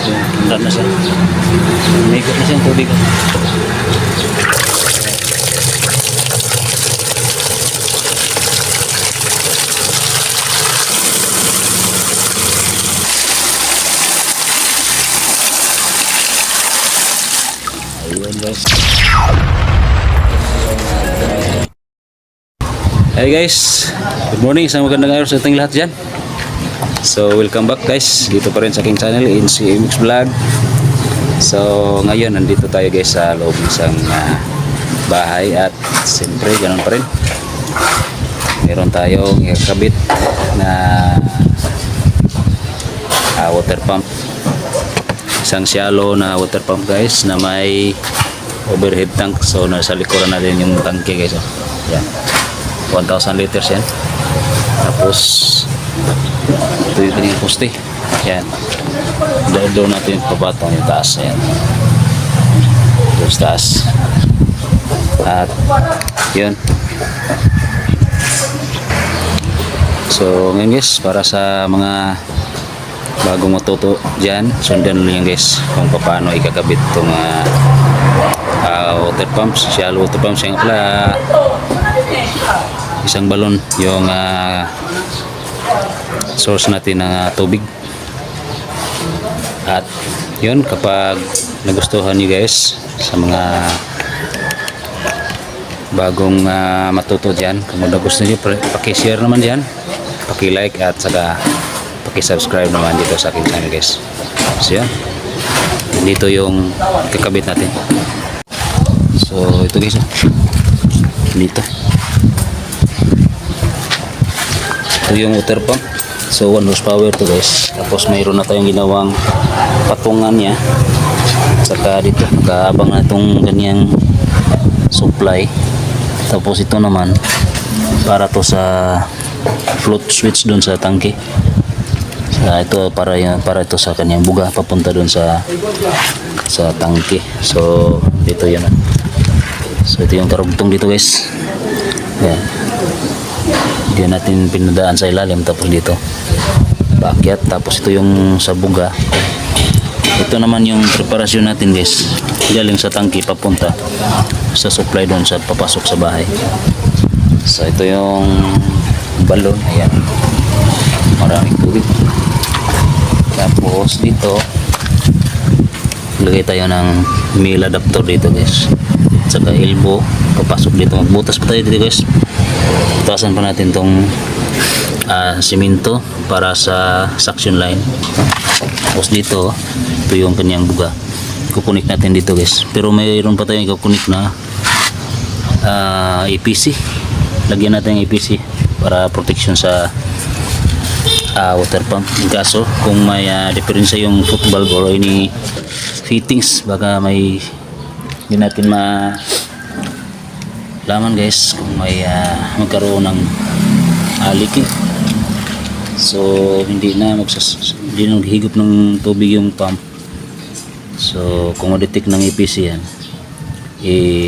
Tundan na siya. Umikot na siyang tubig. Ayun guys. Hey guys, good morning sa magandang araw sa ating lahat dyan. So welcome back guys, dito pa rin sa aking channel NCMX Vlog. So ngayon nandito tayo guys sa loob ng isang bahay at siyempre ganun pa rin. Meron tayong ikakabit na water pump. Isang shallow na water pump guys na may overhead tank. So nasa likuran natin yung tangke guys. Yan. 1,000 liters yan. Tapos ito yung kanyang poste. Yan. Doon natin papatong yung taas. Yan. Doon sa taas. At yun. So ngayon guys, para sa mga bagong matuto dyan, sundan nyo yan guys kung paano ikakabit itong water pumps, shallow water pumps. Yung pala isang balon yung source natin ng tubig. At yun, kapag nagustuhan nyo guys sa mga bagong matuto dyan, kung gusto nyo paki-share naman dyan, paki-like at saka paki-subscribe naman dito sa aking channel guys. So yan, dito yung kakabit natin. So ito guys, dito ito yung water pump. So 1 horsepower to guys. Tapos mayroon na tayong ginawang patungan niya. Saka dito nakaabang na itong ganyang supply. Tapos ito naman para to sa float switch doon sa tangke. Ito para ito sa kanyang buga papunta doon sa tangke. So dito yan. So ito yung karugtong dito guys. Yan. Diyan natin pinadaan sa ilalim, tapos dito paakyat, tapos ito yung sa buga. Ito naman yung preparasyon natin guys, galing sa tangke papunta sa supply doon sa papasok sa bahay. So ito yung balon, ayan, maraming tubig. Tapos dito lagay tayo ng male adapter dito guys, at saka elbow papasok dito. Magbutas pa tayo dito guys. Butasan pa natin tong simento para sa suction line. Tapos dito ito yung kanyang buga, kukunik natin dito guys. Pero mayroon pa tayong kukunik na EPC. Lagyan natin ng EPC para protection sa water pump. In kaso kung may diferensya yung foot valve or any fittings, baka may hindi natin laman guys kung may magkaroon ng leaking. So hindi na maghigop ng tubig yung pump. So kung ma-detect ng EPC yan,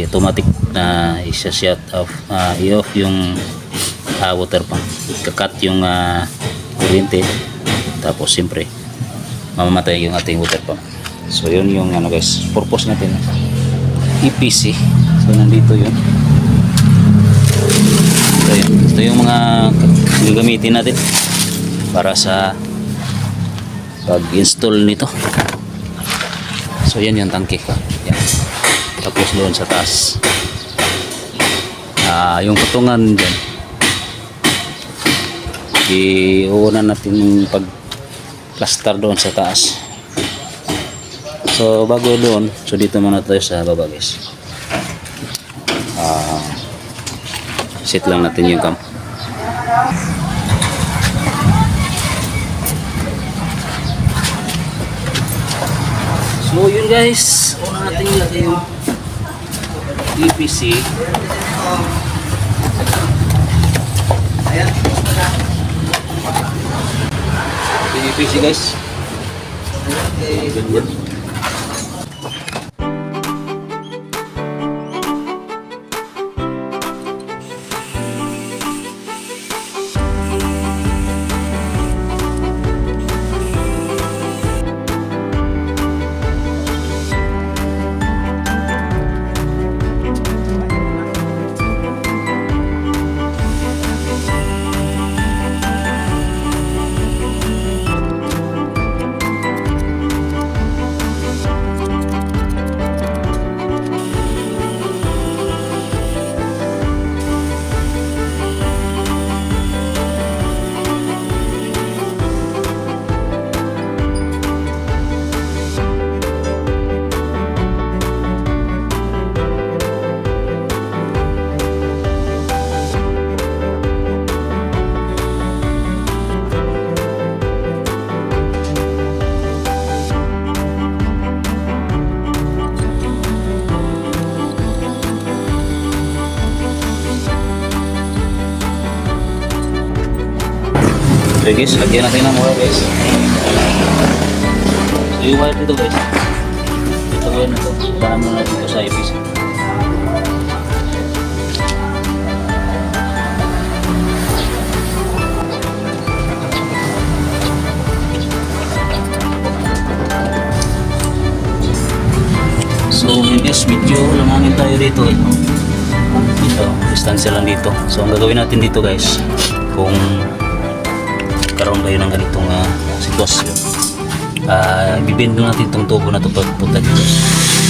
automatic na i-shut off, i-off yung water pump, kakat yung kuryente, tapos siyempre mamamatay yung ating water pump. So yun yung guys, purpose natin EPC. So nandito yun. Ito yung mga gagamitin natin para sa pag-install nito. So yan yung tangke. Yan. Tapos doon sa taas yung patungan dyan, iuunan natin yung pag-plaster doon sa taas. So bago doon, so dito muna tayo sa baba guys. Set lang natin yung cam. So yun guys, una natin ilagay yung EPC. Ayan. Yung EPC guys. Ganyan. So guys, lagyan natin ng wire guys. So yung wire dito guys. Ito wire na ito. Tahan mo natin ito sa IPC. So guys, medyo lamangin tayo dito eh. Dito, distansya lang dito. So ang gagawin natin dito guys, kung karoon kayo ng ganitong sitwasyon, bibend natin itong tubo na ito pagpunta dito.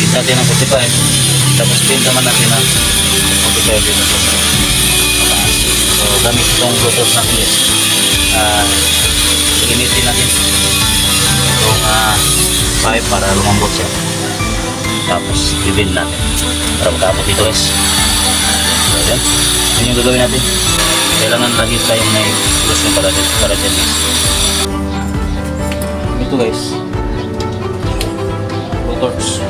Bend natin ng 45, tapos bend naman natin ng 45 dito sa taas. So gamit itong bluetooth natin guys, gamitin natin itong pipe para lumambot siya. Tapos bibend natin para makabot dito guys. So yan, yun yung gagawin natin. Kailangan lagi tayong may solusyon para dyan guys. Ito guys, blowtorch.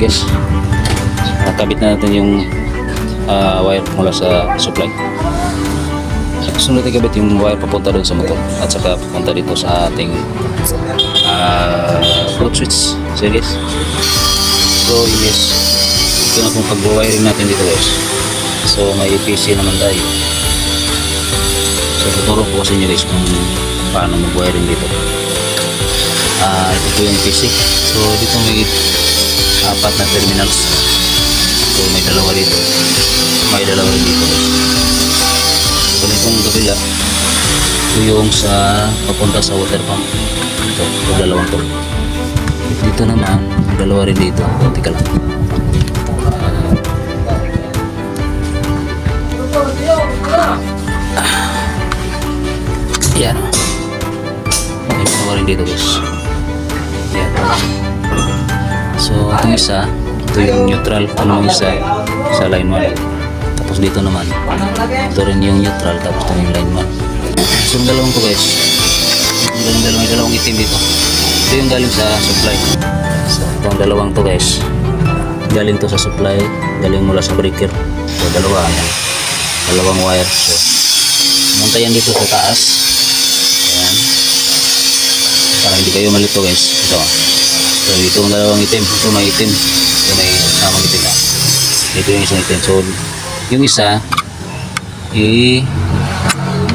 Guys, nakabit na natin yung wire mula sa supply. Sunod ikabit yung wire papunta doon sa motor at saka papunta dito sa ating float switch. So guys, ito na kung pag-wiring natin dito guys. So may PC naman tayo. So tuturo ko sa inyo guys kung paano mag-wiring dito. Ito po yung PC. So dito may 4 na terminals. So may dalawa dito, may dalawa dito. So itong kabila, ito yung sa papunta sa water pump. Ito dalawang to. Dito naman, may dalawa rin dito. Tika lang. Yan. May mga rin dito guys. Yan. So itong isa, ito yung neutral. Ano yung isa? Sa line 1. Tapos dito naman, ito rin yung neutral. Tapos ito yung line 1. So yung dalawang to guys, yung dalawang itim dito. Ito yung galing sa supply. So itong dalawang to guys, galing to sa supply, galing mula sa breaker. So dalawa yan. Dalawang wire. So muntayan dito sa taas. Ayan. Para hindi kayo malito guys. Ito. So ito yung dalawang itim. Ito may itim. Ito may samang itim na. Ito yung isang itim. So yung isa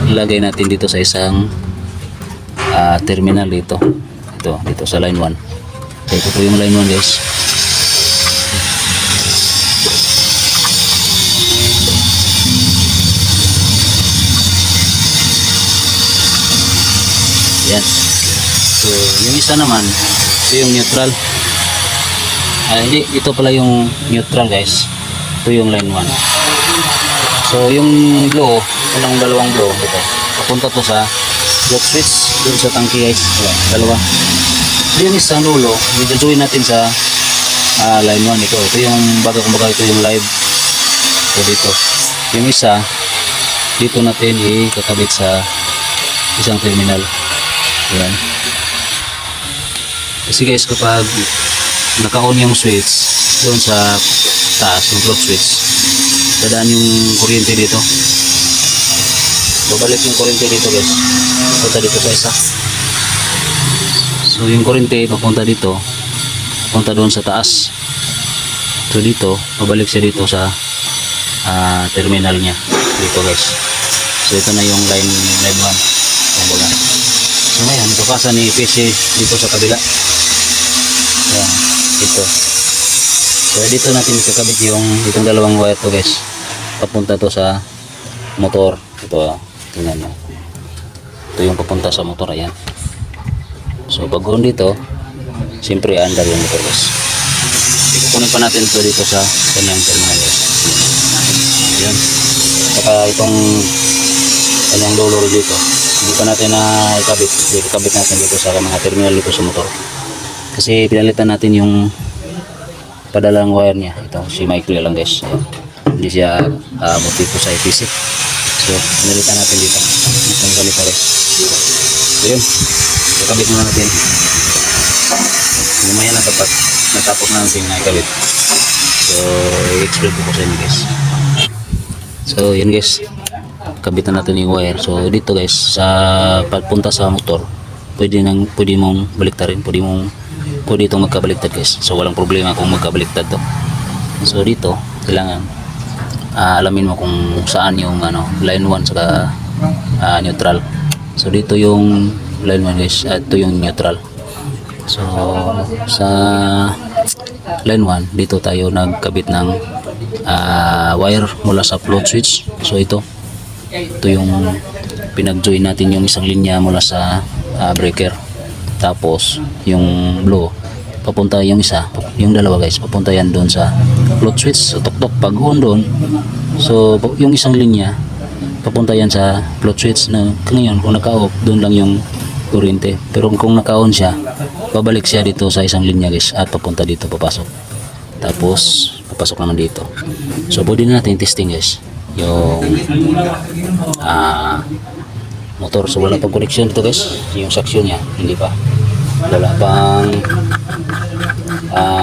ilagay natin dito sa isang terminal dito. Ito, dito sa line 1. So ito po yung line 1 guys. Yan. So, yung isa naman, ito yung neutral. Hindi, ito pala yung neutral guys. Ito yung line 1. So, yung blow, walang dalawang blow. Ito. Papunta to sa float switch. Doon sa tangki guys. Ayan, dalawa. Yung isang dulo, i-join natin sa line 1. Ito yung baga kumbaga ito yung live. So, dito. Yung isa, dito natin ikakabit sa isang terminal. Ayan. Kasi guys, kapag naka-on yung switch doon sa taas, yung float switch, dadaan yung kuryente dito. Babalik yung kuryente dito guys. Punta dito sa isa. So yung kuryente papunta dito, papunta doon sa taas. So dito, babalik siya dito sa terminal niya. Dito guys. So ito na yung line 1. Kumbaga. So ngayon, ipapasa ni PC dito sa kabila. Ayan, dito. So dito natin ikakabit yung itong dalawang wire to guys. Papunta to sa motor. Ito, tingnan nyo. Ito yung papunta sa motor, ayan. So pag dito, siyempre under yung motor guys. Ikukunin pa natin ito dito sa kanyang terminal guys. Ayan. Saka itong kanyang dollar dito. Hindi pa natin na ikabit. Ikabit natin dito sa mga terminal dito sa motor. Kasi pinalitan natin yung padalang wire niya. Ito, si Michael lang guys. Ayan. Hindi siya motivo sa EPC. So, pinalitan natin dito. Itong ganito guys. So, yun. Ikabit muna natin. Lumaya na tapat. Natapos na natin na ikabit. So, i-explain ko sa inyo guys. So, yun guys. Kabitan natin yung wire. So dito guys, sa pagpunta sa motor, pwede mong baliktarin, pwede itong magkabaliktad guys. So walang problema kung magkabaliktad to. So dito, kailangan alamin mo kung saan yung line 1 saka neutral. So dito yung line 1 guys, ito yung neutral. So sa line 1, dito tayo nagkabit ng wire mula sa float switch. So ito yung pinag-join natin yung isang linya mula sa breaker. Tapos yung blow papunta yung isa, yung dalawa guys, papunta yan doon sa float switch. So tok-tok pag on doon, so yung isang linya papunta yan sa float switch. Na ngayon kung naka-off, doon lang yung kuryente. Pero kung naka-on siya, babalik siya dito sa isang linya guys at papunta dito, papasok. Tapos papasok naman dito. So pwede na natin testing guys yung motor. So wala pang connection dito guys, yung suction niya hindi pa, wala pang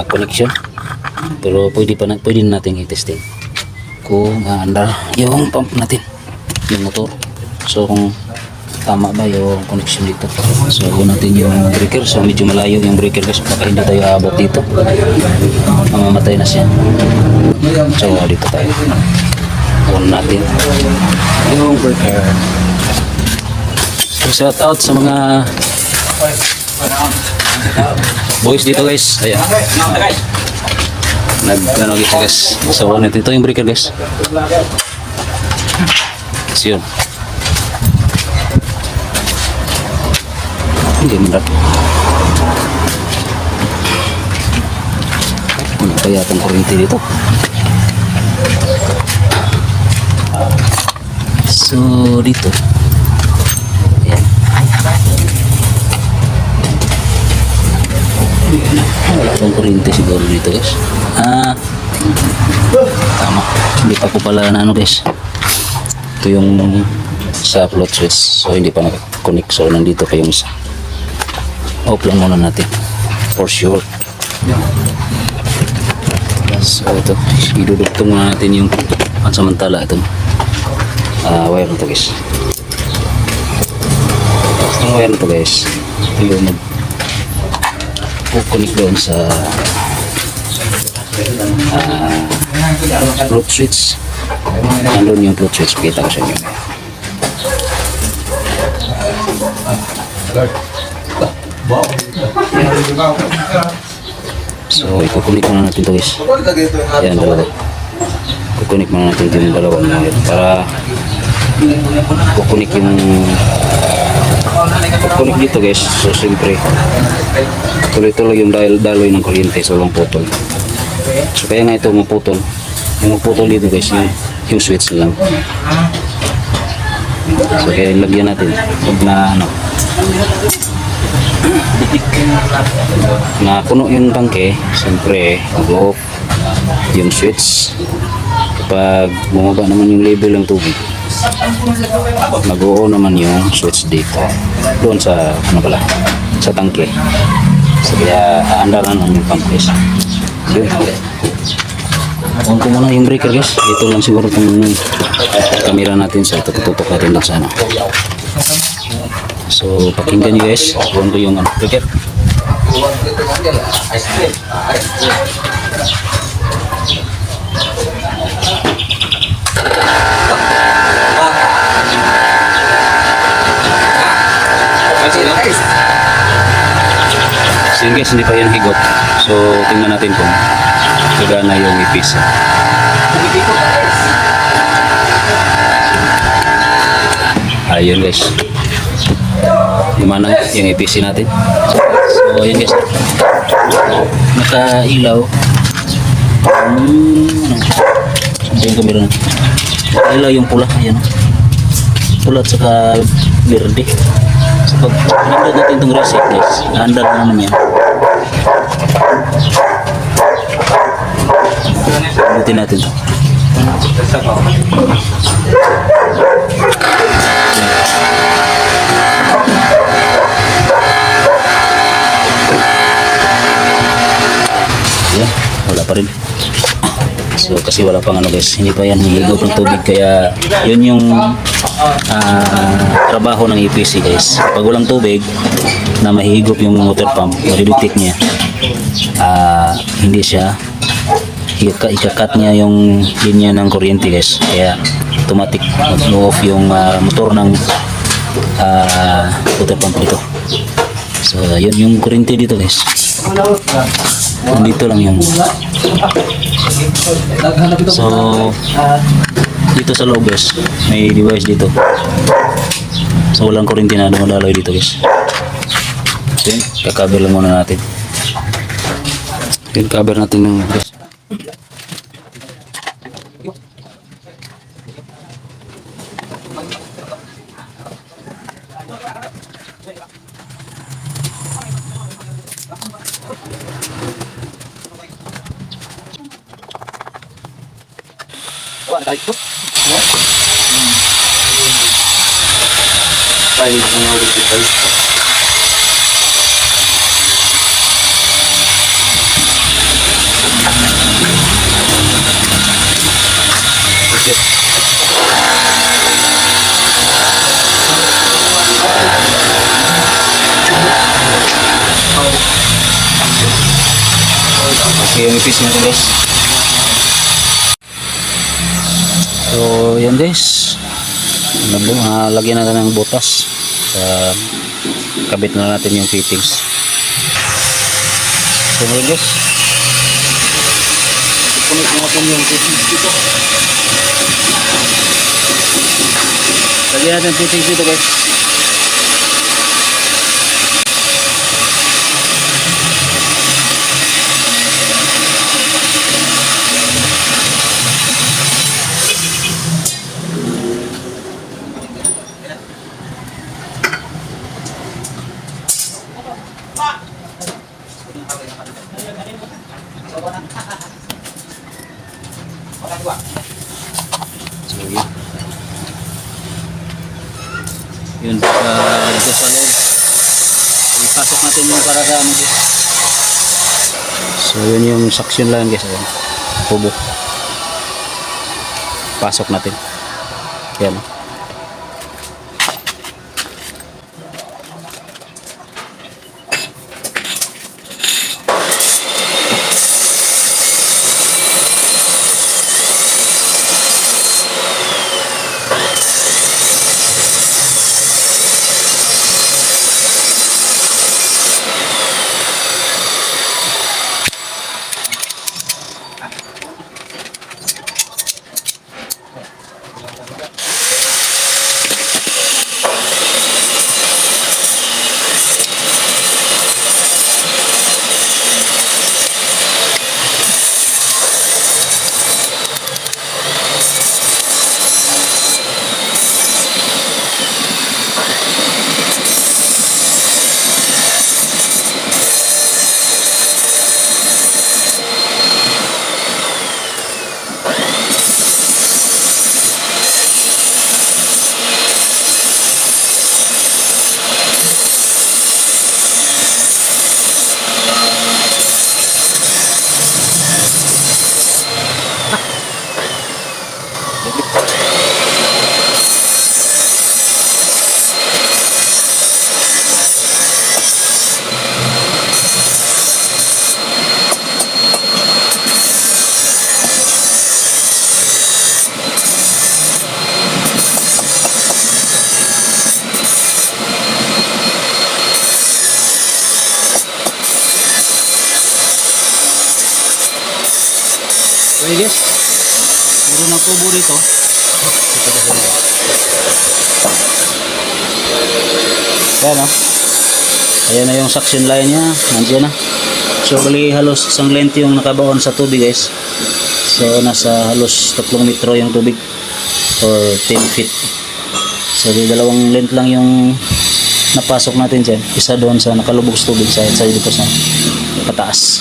connection, pero pwede na natin i-testing kung andar yung pump natin, yung motor. So kung tama ba yung connection dito. So natin yung breaker. So medyo malayo yung breaker guys, baka hindi tayo abot dito, mamamatay na siya. So dito tayo on natin yung breaker. So shout out sa mga boys dito guys. Ayan, nag guys. So ito yung breaker guys. Kasi yun, hindi mo dapat kaya itong kuryente dito. So, dito. Ayan. Wala pang kuryente siguro dito guys. Tama. Hindi pa ko pala na ano guys. Ito yung sa float switch. So, hindi pa nakakonect. So, nandito pa yung isa. Off lang muna natin. For sure. So, ito. Idudugtong muna natin yung pansamantala ito. Wire na ito guys. Ang wire na ito guys. Ito yung mag-connect doon sa float switch. Nandun yung float switch. Kita ko sa inyo. So, ikukunik muna natin ito guys. Yan, dalawa. Kukunik muna natin ito yung dalawang wire para kukunik yung kukunik dito guys. So, siyempre tuloy-tuloy yung daloy ng kuryente. So, walang putol. So, kaya nga ito maputol. Yung maputol dito guys, yung switch lang. So, kaya lagyan natin. Huwag na ano. Na puno yung tangke, siyempre mag-off yung switch. Kapag bumaba naman yung level ng tubig, mag-o naman yung switch dito doon sa ano pala, sa tangke. So kaya aandar na yung pump guys. Yun. On ko muna yung breaker guys. Dito lang siguro itong camera natin sa tututok natin doon sa ano. So pakinggan nyo guys. On ko yung ano, breaker. So yun guys, hindi pa yan higop. So tingnan natin kung gagana yung ipis. Ayun guys, gumana yung ipis natin. So ayun guys, nakailaw. Yung kamera natin, nakailaw yung pula. Ayan, pula at saka verde. So pag pinindot natin itong reset guys, naandar na naman yan. Pindutin natin ito. Yan, wala pa rin. So kasi wala pang ano guys, hindi pa yan hihigop ng tubig, kaya yun yung trabaho ng EPC guys. Pag walang tubig na mahihigop yung water pump, ma-detect niya, hindi siya ikakat niya yung linya ng kuryente guys, kaya automatic mag-off yung motor ng water pump dito. So yun yung kuryente dito guys. Dito lang yung so dito sa loob guys, may device dito. So walang kuryente na dumadaloy dito guys. Then kakaber lang muna natin. Then cover natin ng guys. Okay, yung ipis natin guys. So yan guys, lagyan natin ng butas. Kabit na natin yung fittings. So yan guys, ipunit natin yung fittings dito. Lagyan natin fittings dito guys. Yun, dito sa loob. Ipasok natin yung para sa ano guys. So yun yung suction line guys. Ayan. Tubo. Pasok natin. Yan. Okay guys, meron ng tubo dito. Ayan o. Ayan na yung suction line nya. Nandiyan na. So bali halos isang length yung nakabaon sa tubig guys. So nasa halos 3 metro yung tubig. Or 10 feet. So dalawang length lang yung napasok natin dyan. Isa doon sa nakalubog sa tubig sa dito sa pataas.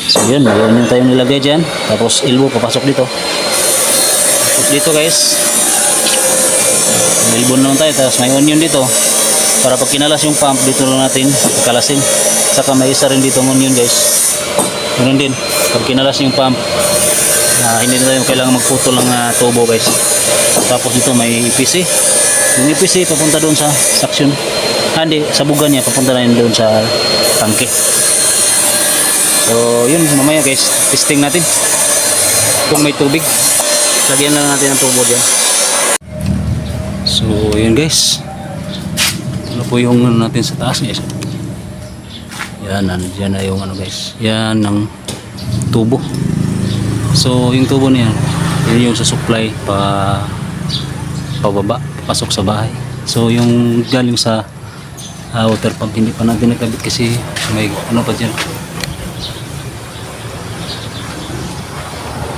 So yun yung tayong nilagay dyan. Tapos elbow papasok dito. Tapos dito guys, may elbow naman tayo. Tapos may onion dito. Para pag kinalas yung pump, dito lang natin kalasin. Saka may isa rin dito onion guys. Ganun din. Pag kinalas yung pump, hindi na tayo kailangan magputol ng tubo guys. Tapos dito may EPC. Yung EPC papunta doon sa suction. Hindi, sa bugan niya papunta na yun doon sa tangke. So yun, mamaya guys, testing natin kung may tubig. Lagyan lang natin ang tubo dyan. So yun guys, ano po yung ano natin sa taas guys. Yan, dyan na yung ano guys. Yan ang tubo. So yung tubo niya, yun yung sa supply pababa, pasok sa bahay. So yung galing sa water pump, hindi pa natin nakabit kasi may ano pa dyan.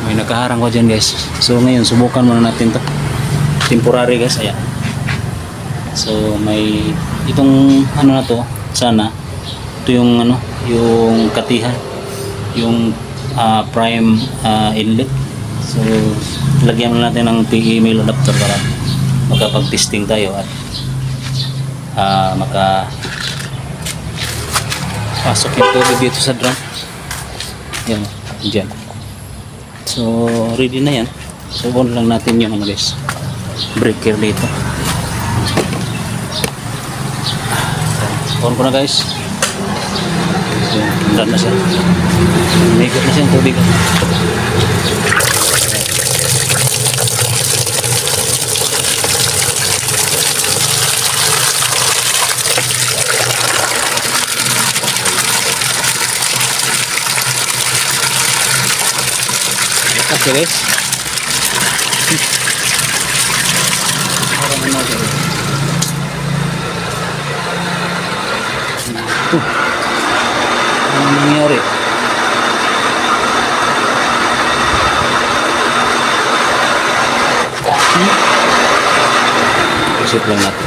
May nakaharang ko dyan guys. So ngayon subukan muna natin to temporary guys. Ayan. So may itong ano na to, sana ito yung ano, yung katihan, yung prime inlet. So lagyan mo natin ng PE mail adapter para makapag-testing tayo at pasok yung tubig dito sa drum. Yan, dyan. So ready na yan. So on lang natin yung ano guys, breaker dito. On ko na guys. So done na siya. Naikot na siya yung tubig. Okay guys. Parang ano guys. Ano nangyari? Isip lang natin.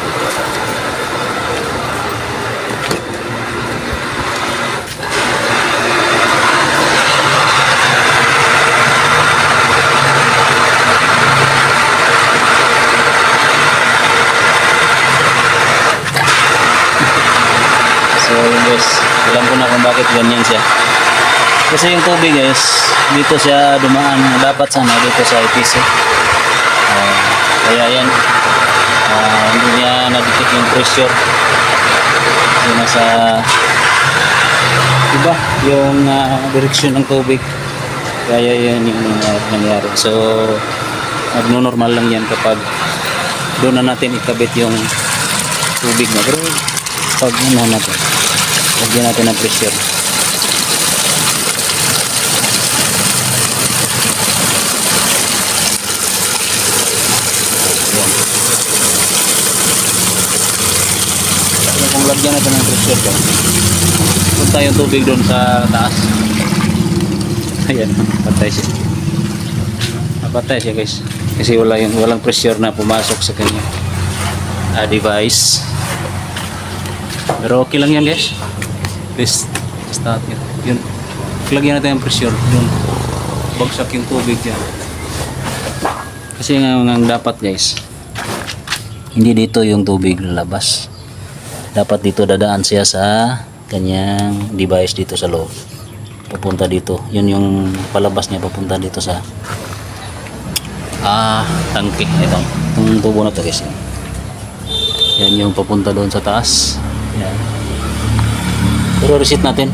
Alam ko na kung bakit ganyan siya. Kasi yung tubig guys, dito siya dumaan. Dapat sana dito sa EPC. Kaya yan, hindi niya nadikit yung pressure. Kasi nasa iba yung direksyon ng tubig. Kaya yan yung nangyari. So, abnormal lang yan kapag doon na natin ikabit yung tubig na. Pero pag ano natin, lagyan natin ng pressure. Kung lagyan natin ng pressure ko, punta yung tubig doon sa taas. Ayan, patay siya. Napatay siya guys. Kasi walang pressure na pumasok sa kanya device. Pero okay lang yan guys. Please start yun. Yun. Lagyan natin yung pressure doon. Bagsak yung tubig yan. Kasi nga dapat guys, hindi dito yung tubig lalabas. Dapat dito dadaan siya sa kanyang device dito sa loob. Papunta dito. Yun yung palabas niya papunta dito sa tangke. Itong tubo na to guys. Yan yung papunta doon sa taas. Yan. Pero reset natin.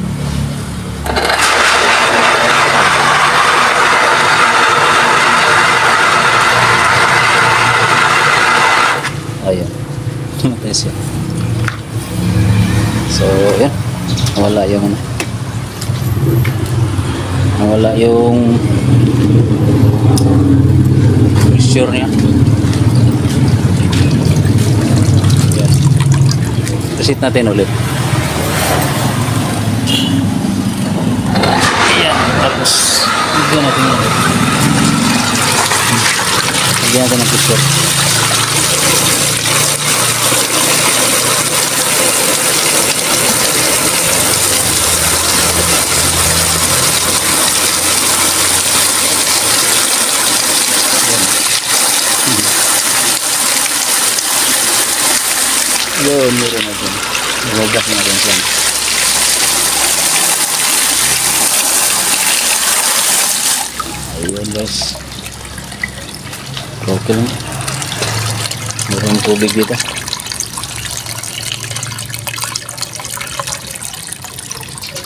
Ayan. Matay siya. So, yan. Nawala yung pressure niya. Yan. Reset natin ulit. Yan. Tapos, lagyan natin ulit. Lagyan natin ng pressure. Yun, meron natin. Nalagak na rin siya. Ayun guys. Okay lang. Meron tubig dito.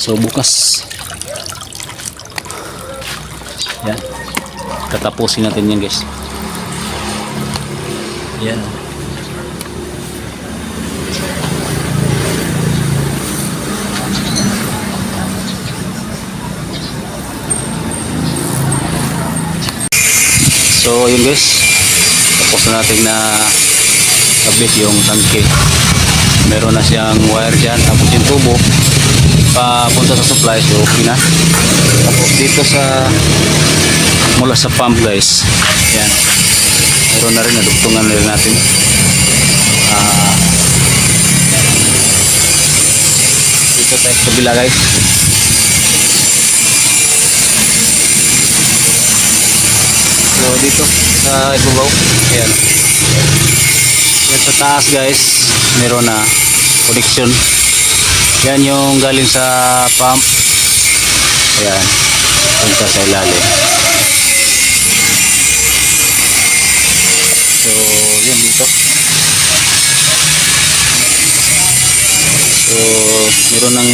So bukas. Yan. Tatapusin natin yan guys. Yan. So yun guys, tapos na natin na kabit yung tangke. Meron na siyang wire dyan, tapos yung tubo papunta sa supply, so okay na. Tapos dito sa mula sa pump guys, yan, meron na rin, nadugtungan na rin natin. Dito tayo sa kabila guys. So dito sa ibabaw, ayan. Yan sa taas guys, meron na connection. Yan yung galing sa pump. Ayan, punta sa ilalim. So yan dito. So meron ng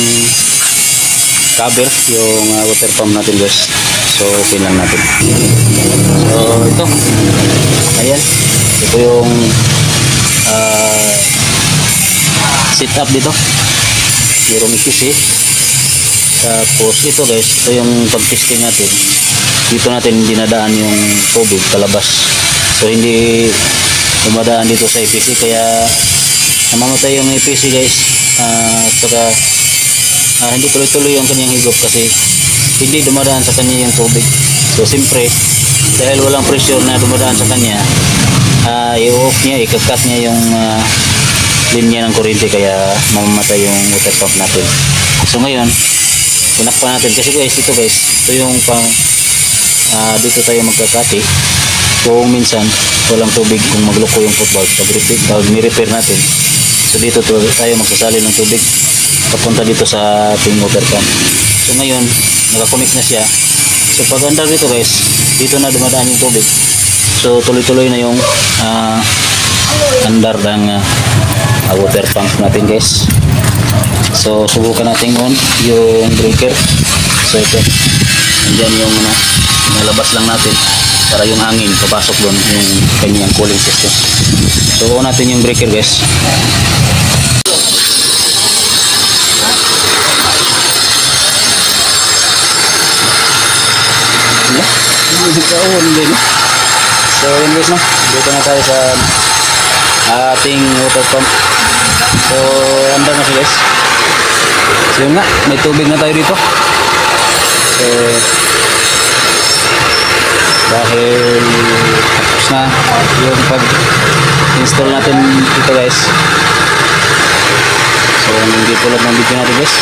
cover yung water pump natin guys. So okay lang natin. So ito, ayan, ito yung setup dito, yung EPC. Tapos ito guys, ito yung pag-testing natin. Dito natin dinadaan yung tubig palabas, so hindi dumadaan dito sa EPC, kaya namamatay yung EPC guys. Saka hindi tuloy-tuloy yung kanyang higop kasi hindi dumadaan sa kanya yung tubig. So siyempre, dahil walang pressure na dumadaan sa kanya, i-off niya, ikakat niya yung linya ng kuryente, kaya mamamatay yung water pump natin. So ngayon, tinakpan natin kasi guys, ito guys, ito yung pang dito tayo magkakati kung minsan walang tubig, kung magloko yung football, pag ni-repair natin. So dito tayo magsasali ng tubig papunta dito sa ating water pump. So ngayon, nakakonect na siya. So pag andar dito guys, dito na dumadaan yung tubig. So tuloy-tuloy na yung andar ng water pump natin guys. So subukan natin on yung breaker. So ito, andyan yung nalabas lang natin para yung hangin papasok doon yung kanyang cooling system. So on natin yung breaker guys. So yun guys, no? Dito na tayo sa ating water pump. So andar na siya guys. So yun nga, may tubig na tayo dito. So dahil tapos na yung pag-install natin dito guys. So hindi tulad ng video natin guys.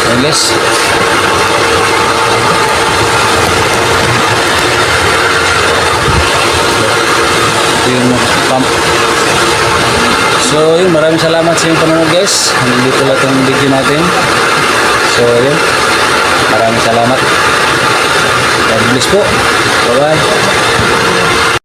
Ayan guys. Ito yung pump. So yun, maraming salamat sa inyong panonood guys. Nandito lang itong video natin. So yun, maraming salamat. God bless po. Bye bye.